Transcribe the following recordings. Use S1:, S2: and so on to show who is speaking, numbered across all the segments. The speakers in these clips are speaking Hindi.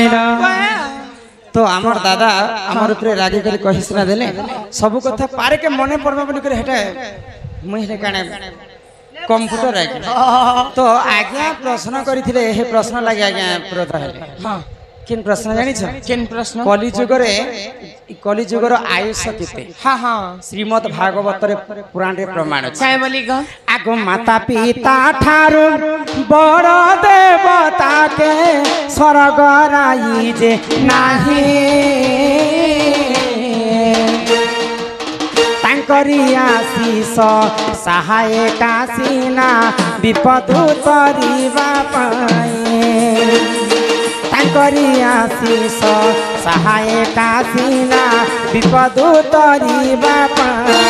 S1: जानिना तो आमर दादा आमर ऊपर रागी कर कहि सुना देले सब कथा पारे के मने पड़बा बोली कर हेटा मुई हे काने कंप्यूटर है तो आज्ञा प्रश्न करथिले हे प्रश्न लागि आज्ञा प्रद हेले हां किन प्रश्न जानि छ किन प्रश्न कली जुगर आयुष केते हां हां श्रीमद् भागवत रे पुराण रे प्रमाण छ काय बोली ग आगो माता पिता ठारू बड़ देवता के स्वर्ग राई जे नाही तांकरी आशीष सहाय कासीना विपद तरिबा पाए तांकरी आशीष सहाय कासीना विपद तरिबा पाए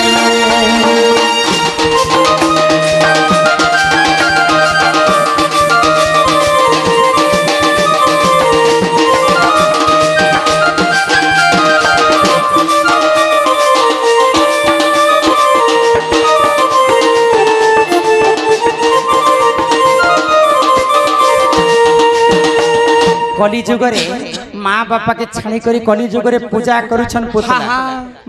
S1: कली जुगरे माँ बापा के छाणी करी कली जुगरे पूजा करुछन पुतला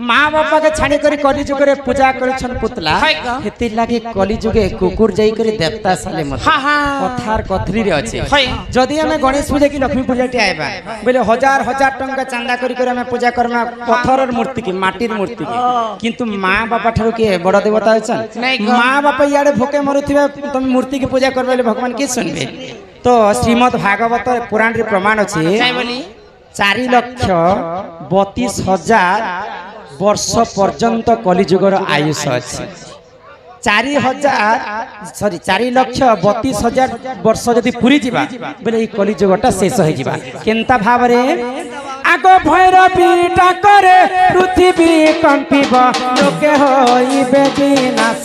S1: माँ बापा के छाणी करी कली जुगरे पूजा करुछन पुतला हेति लागे कली जुगे कुकुर जाई करी देवता साले मत कथार कथरी रे अछि जदी हमें गणेश पूजा की लक्ष्मी पूजा टी आइबा बोले हजार हजार टंका चंदा करी करी हमें पूजा करमा पत्थरर मूर्ति की माटीर मूर्ति की किंतु माँ बापा ठारू के बड़ देवता अछन माँ बापा याडे भोके मरुथिबा तुम मूर्ति की पूजा करबेले भगवान के सुनबे तो श्रीमद् भागवत पुराण रे प्रमाण अछि 4,32,000 वर्ष पर्यंत कलिजुगर आयुष अछि 4,32,000 वर्ष जदि पूरी जिबा बोले ई कलिजुगटा शेष हो जिबा केनता भाव रे आगो भैरवीटा करे पृथ्वी कंपिब लोके होइबे विनाश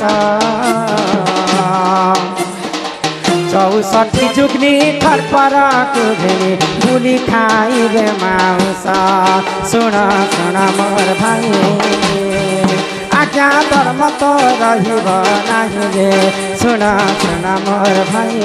S1: 64 जुगनी खरपर कुघनी बुली खाइबे मांस सुन सुन मोर भाई आज्ञा धर्म तो रहिब नाही रे सुन सुन मोर भाई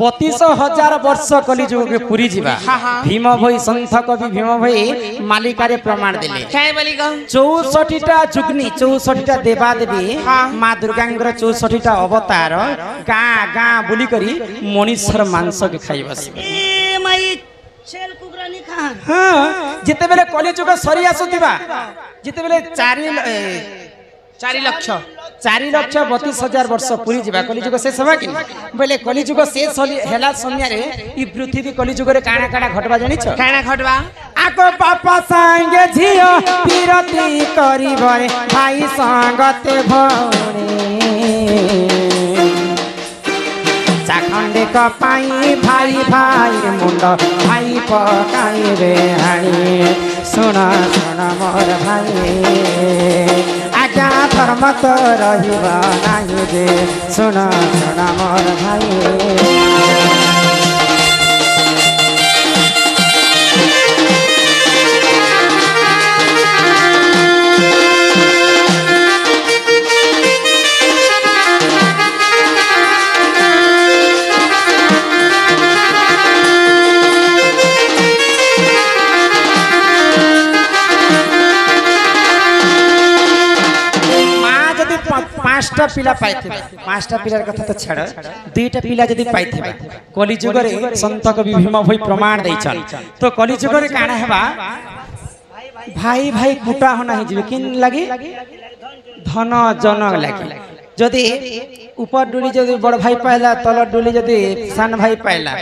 S1: बतीस हजार वर्ष कलिजुग के पूरी जीवा भीम भई संथ कवि भीम भई मालिकारे प्रमाण देले 64टा जुगनी 64टा देवादेवी माँ दुर्गांगर 64टा अवतार गाँ गाँ बुली करी मनीषर मांस के खाई बसी जिते बेले कलिजुग सरी आसुथिबा जिते बेले 4,32,000 वर्ष पूरी जीवा कलिजुग शेष हवा कि बोले कलिजुग शेष हेला समय रे ई पृथ्वी कलिजुग रे काना काना घटबा जानि छ काना घटबा आको पापा संगे झियो पीरती करिबरे भाई संगते भौणी चाखंडे कपाई भाई भाई मुंड भाई पकाई रे हाणी सुन सुन मोर भाई आज्ञा धर्म तो रहिब नाही रे सुन सुन मोर भाई पांचटा पिला पाइथिबा पांचटा पिलार कथा तो छाड़ दुईटा पिला जदी पाइथिबा कलिजुग रे संत कवि भीम भई प्रमाण दैछन तो कलिजुग रे काना हेबा भाई भाई कुटा हो नाही जिवे किन लागि धन जन लागि जदी ऊपर डुली जदी बड़ भाई पाइला तल डुली जदी सान भाई पाइला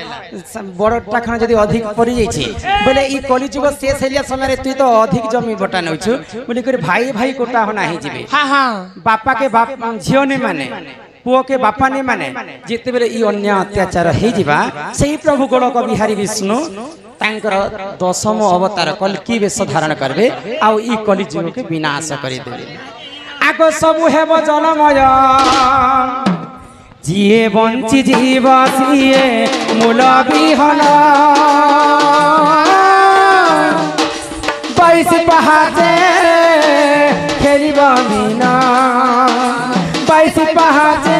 S1: बड़टा खान जदी अधिक परि जाइछि बोले ई कलिजुग शेष हेलिया समय रे तू तो अधिक जमी बटा नउछु बोली कर भाई भाई कोटा हो नाही जिवे हां हां बापा के बाप झियो ने माने पुओ के बापा नहीं माने जिते बेले ई अन्य अत्याचार हे जिबा सही प्रभु गोलक बिहारी विष्णु तांकर दशम अवतार कल्की वेश धारण करबे आ ई कलि युग के विनाश करि देबे आगो सब हेब जलमय जिए बंची जीव सिए मूल विहन 22 पहाचे खेलिबा मीना 22 पहाचे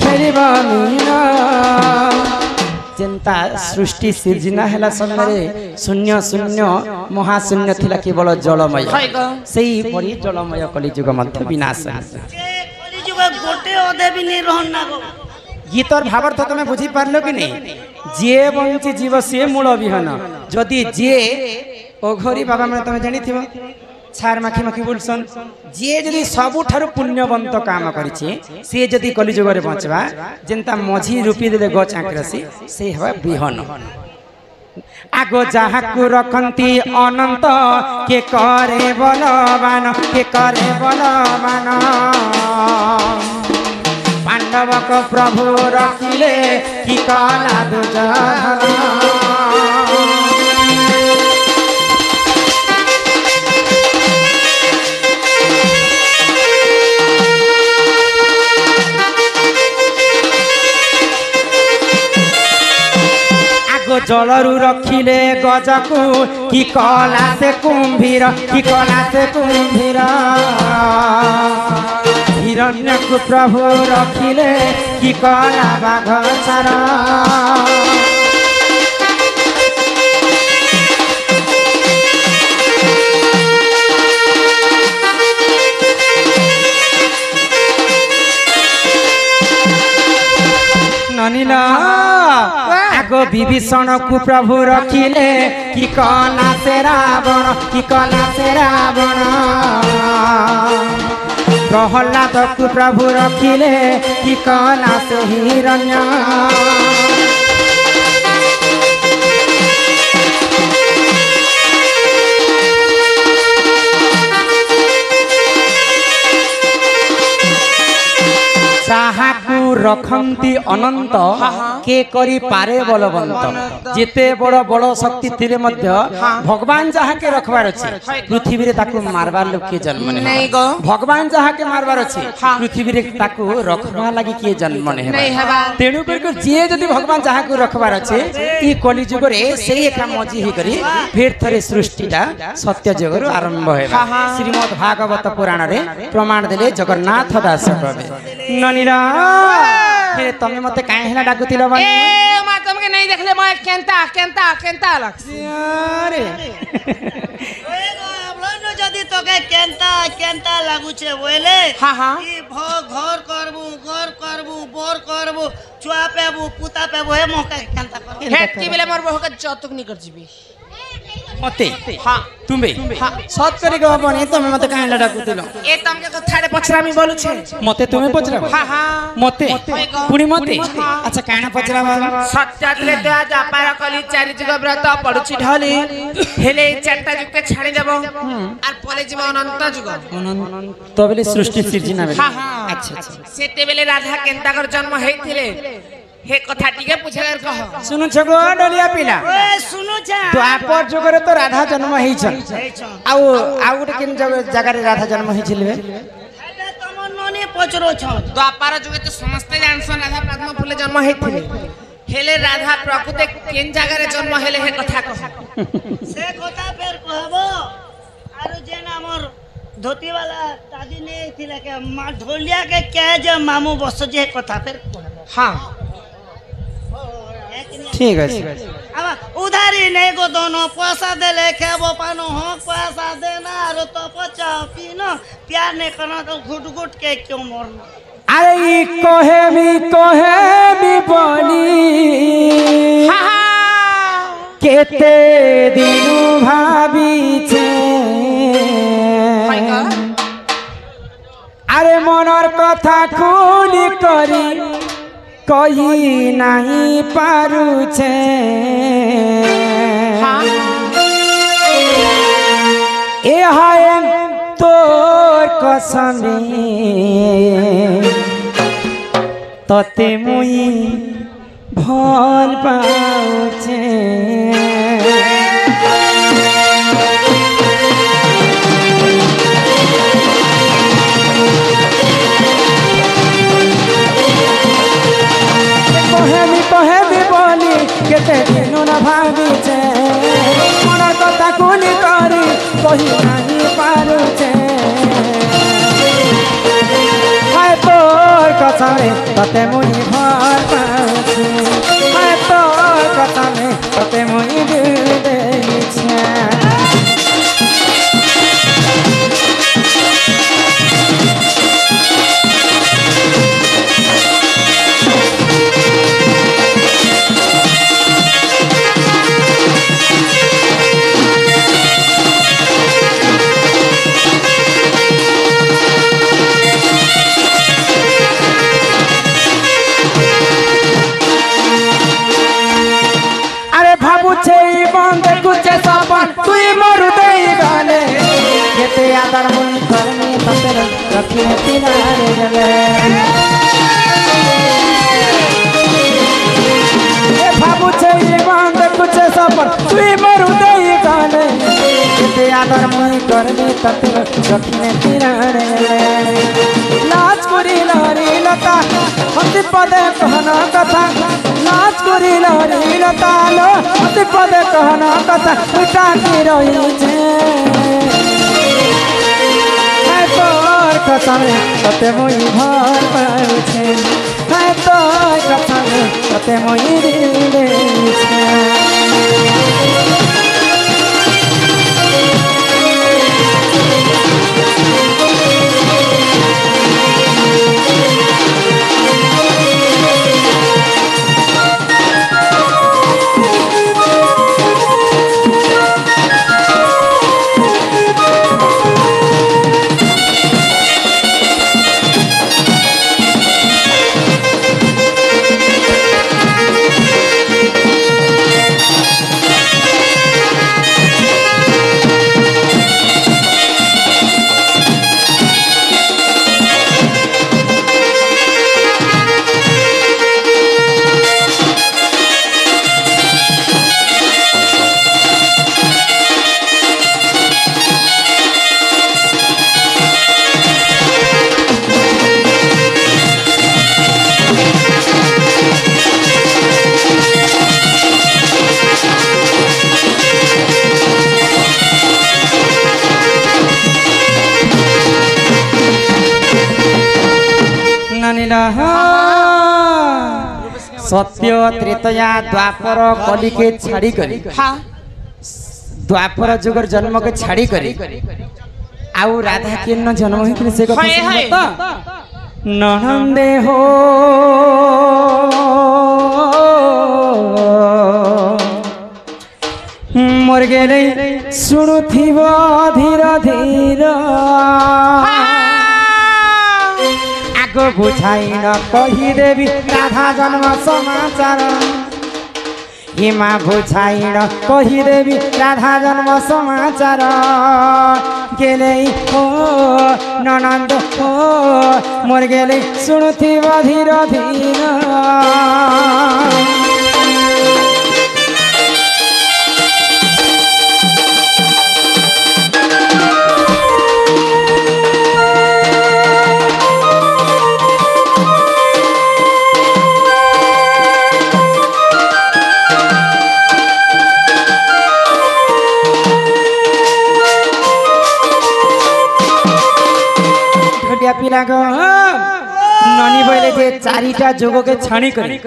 S1: खेलिबा मीना चिंता सृष्टि सृजना हैला समय शून्य शून्य महाशून्य थिला केवल जलमय सेही परि जलमय कलि युग मध्य विनाश
S2: कलि युग गोटे ओदे भी नहीं रहन ना गो
S1: गीतर भावार्थ तुम बुझी पारलो कि नहीं जे बंची जीव सी मूल विहन जदि जे ओघरी बाबा मैं तुम जानी छार माखी माखी बोलसन जे जदि सबुठारु पुण्यवंत काम करिछि से जदि कलि युग रे बचबा जेंता मझी रूपी देले गच आंकरसी से हवा विहन आगो जहाकु रखंती अनंत के करे बलवान पांडव को प्रभु रखिले कि कला दुर्जन आगो जलरू रखिले गजकू कि कला से कुंभीर हिरण्य को प्रभु रखिले कि कला बाघ सारा ननीला आगो विभीषण को प्रभु रखिले कि कला से रावण प्रहलाद को प्रभु रखिले कि कला से हिरण्य साहाकू रखंती अनंत के करी पारे बलवंत जिते बड़ बड़ शक्ति थिले मध्य भगवान जहा के रखबार अछि पृथ्वी रे ताकू मारबार लोक के जन्म नहीं भगवान जहा के मारबार अछि पृथ्वी रे ताकू रखबा लागि के जन्म नहीं तेनु कर जे जदी भगवान जहा को रखबार अछि ई कलि युग रे सेही एका मजी ही करी फिर थरे सृष्टिटा सत्य जगरु आरंभ हेबा श्रीमद् भागवत पुराण रे प्रमाण देले जगन्नाथ दास कबे ननीरा हे तमे मते काहे हेला डाकुतिलो बा ए मा तमके नहीं देखले म केंता लागसी अरे
S2: ओए जदी तोके केंता लागु छे बोले
S1: हां
S2: ई घर करबू बोर करबू चुआ पेबू पुता पेबू हे मोका केंता कर
S3: हेटी बेले मोर बहु का जतक नि कर जीबी
S1: मते हां तुम्बे हां सत करी गो बने तमे मते काहे हेला डाकुतिलो
S3: ए तमके कथारे पछरामी बोलु छे
S1: मते तुमे पछरा
S3: हां
S1: मते पुणी मते अच्छा काहे पछरा
S3: सत्यातले तो आज अपार कली चारि जुग व्रत पडुछि ढली हेले चारटा जुग छाडी देबो आर पले जीव अनंत जुग
S1: तो बेले सृष्टि सृजना बेले
S3: अच्छा सेते बेले राधा केंता कर जन्म हेथिले हे कथा टिके पुछेर कह
S1: सुनु छगो डलिया पिला
S2: ओए सुनु छा
S1: तो आपर जगरे तो राधा जन्म हेइ छन आउ गुटे किन जगह रे राधा जन्म हेइ छिले
S2: हेले तमन ननी पचरो छ
S3: तो अपार जुगे तो समस्त जानसन राधा पद्म फूले जन्म हेथिले हेले राधा प्रकृति केन जगह रे जन्म हेले हे कथा कह
S2: से कथा फेर कहबो आरो जेन हमर धोती वाला दादी ने थिला के मा ढोलिया के के जे मामू बस जे कथा फेर कहबो
S3: हां
S1: ठीक है
S2: अब उधारी नहीं गो दोनों पैसा दे ले खेबो पानो हो पैसा देना और तो पचाओ पीनो प्यार नहीं करना तो घुट घुट के क्यों मरना
S1: अरे ई कोहे भी बोली केते दिनु भाभी छे अरे मनर कथा खुली करी कही नहीं पारू छे ए हाय तोर कसमे तते मुई भल पाउछे कहेबी बोली केते दिन न भाविछे मन कथा कुनी करी कही नहीं पारुछे हाय तोर कसमे तते मुई भल पाउछे हाय तोर कसमे तते मुई दिल देइछे आदर मुई करने ततर रखी किनारे जले ए बाबू छे बांध कुछ सपर तुई मरु देई गाने ते आदर मुई करने ततर रखी किनारे जले लाज करी लारी लता हति पदे कहना कथा लाज करी लारी लता लो हति पदे कहना कथा उठा की रही छे तोर कसमे तते मुई भल पाउछे हाय तोर कसमे तते मुई दिल देइछे सत्य त्रेतया द्वापर कली के छाड़ी करी द्वापर जुगर जन्म के छाड़ी करी आउ राधा के न जन्म होई से कथा ननंदे हो मोर गेले सुनुथिब धीर धीर आगो बुझाई न कही देवी राधा जन्म समाचार हिमा बुझाई न कही देवी राधा जन्म समाचार गेले हो ननंद हो मोर गेले सुनुथिब धीर धीर ननी बोले जे चारिटा जोग के छाणी करी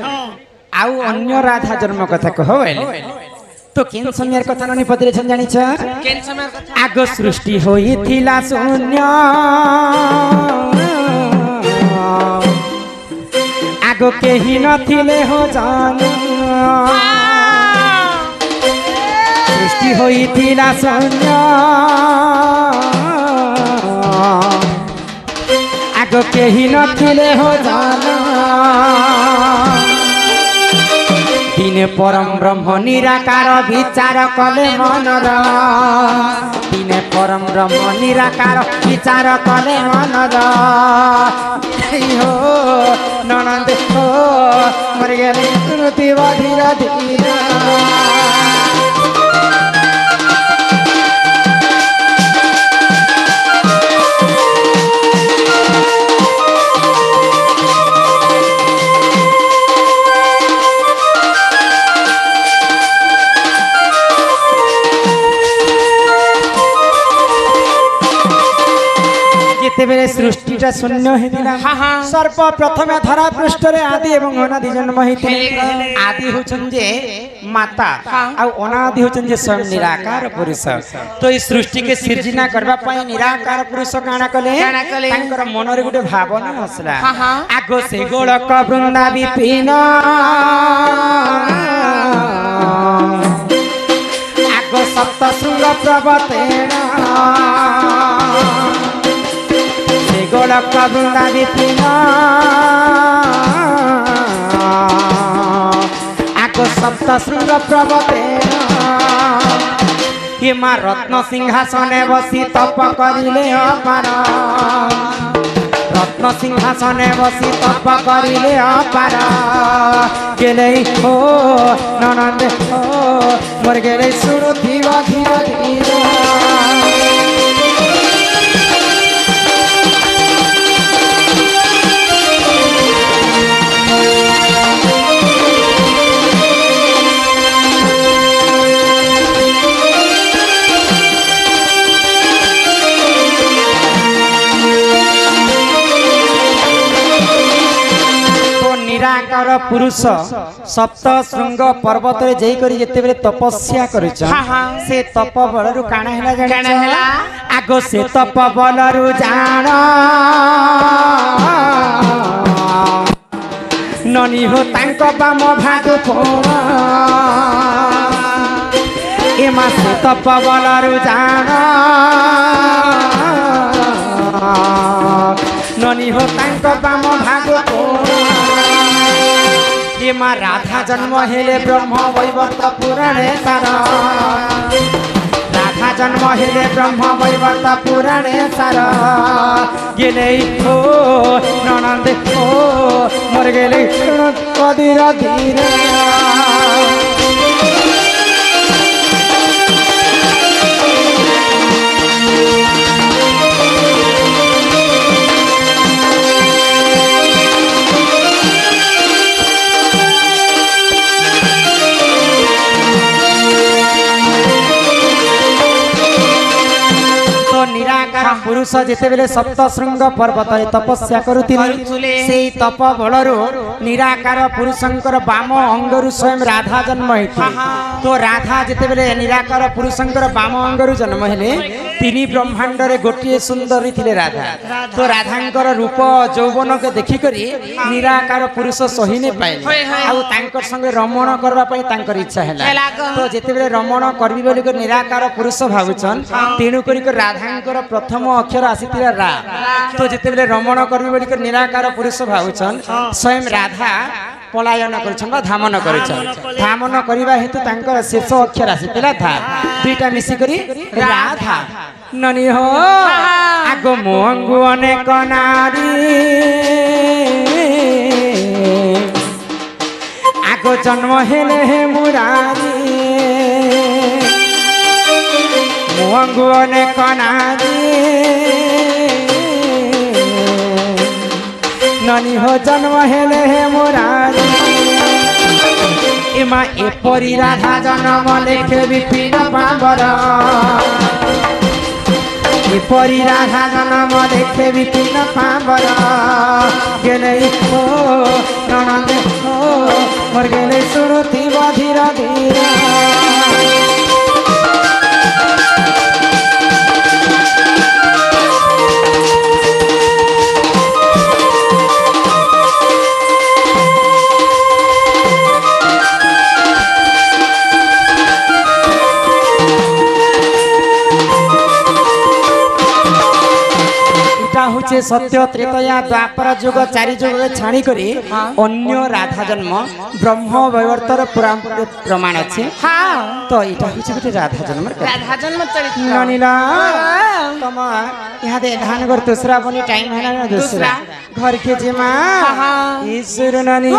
S1: आउ अन्य राधा जन्म कथा कह तो केन समय कथा ननी पत्रे छन जानि छ
S3: केन समय कथा
S1: आगो सृष्टि होई थिला शून्य आगो केही नथिले हो जान सृष्टि होई थिला शून्य आगो केही नथिले हो जाना दिने परम ब्रह्म निराकार विचार कले मनर दिने परम परम ब्रह्म निराकार विचार कले मनर हो ननंद हो मर गेले श्रुति बधिर धीर तेबेले सृष्टिटा शून्य हेतिला सर्प प्रथमे धरा पृष्ठ रे आदि एवं अनादि जन्म हेतिले आदि होचन जे माता आ अनादि होचन जे स्वयं निराकार पुरुष तो ई सृष्टि के सृजना करबा पई निराकार पुरुष काना कले तांकर मन रे गुटे भावना असला आगो से गोलक वृंदा विपिन आगो सप्त शृंग प्रवतेन गोलक वृंदा विपिन आगो सप्त शृंग प्रवतेन हिमा रत्न सिंहासने बसी तप करिले अपार रत्न सिंहासने बसी तप करिले अपार गेले हो ननंद हो मोर गेले सुरथि बधिर धीर निराकार पुरुष सप्त श्रृंग पर्वत रे जई करी जते बेले तपस्या करिछ से तप बलरु काना हैला जाने आगो से तप बलरु जान ननी हो तांक बाम भाग फोण एमा से तप बलरु जान ननी हो तांक बाम भाग फोण माँ राधा जन्म हेले ब्रह्म वैवर्त पुराणे सार राधा जन्म हेले ब्रह्म वैवर्त पुराणे सार गेले हो ननंद हो मर गेले बधिर धीर निराकार पुरुष जेते बेले सप्त श्रृंग पर्वत तपस्या करुथिले सेई तप बलरु निराकार पुरुषंकर वाम अंगरु स्वयं राधा जन्म हेति तो राधा जेते बेले निराकार पुरुषंकर वाम अंगरु जन्म हेले तिनी ब्रह्मांड रे गोटिए सुंदरी थिले राधा तो राधांकर रूप यौवन के देखि करी निराकार पुरुष सहिने पाइले आउ तांकर संगे रमण करबा पई तांकर इच्छा हैला तो जेते बेले रमण करबी बोली कर निराकार पुरुष भाबुचन तेनु करी कर राधांकर प्रथम अक्षर आसीतिला रा तो जेते बेले रमण करबी बोली कर निराकार पुरुष भाबुचन स्वयं राधा पलायन करछन बा धामन करछन धामन करिबा हेतु तांकर शेष अक्षर आसीतिला था दुईटा मिसी करी राधा ननी हो आगो मोंगु अनेक नारी आगो जन्म हेले हे मुरारी मोंगु अनेक नारी ननी हो जन्म हेले हे मुरारी एमा एपरी राधा जन्म लेखे विपिन पावर एपरी राधा जन्म लेखे विपिन पावर गेले हो ननंद हो मोर गेले सुरथि बधिर धीर হচ্ছে সত্য ত্রেতয়া দ্বাপর যুগ চারি যুগে ছাড়ি করে অন্য রাধা জন্ম ব্রহ্ম বৈবর্তর পুরাণ প্রমাণ আছে
S3: হ্যাঁ
S1: তো এটা হচ্ছে গোটে রাধা জন্মের কথা
S3: রাধা জন্ম চরিত্র
S1: ননিলা তোমা ইহাদে ধান গর দুসরা বনি টাইম হেলা না দুসরা ঘর কে জিমা
S3: হ্যাঁ।
S1: ঈশ্বর নানি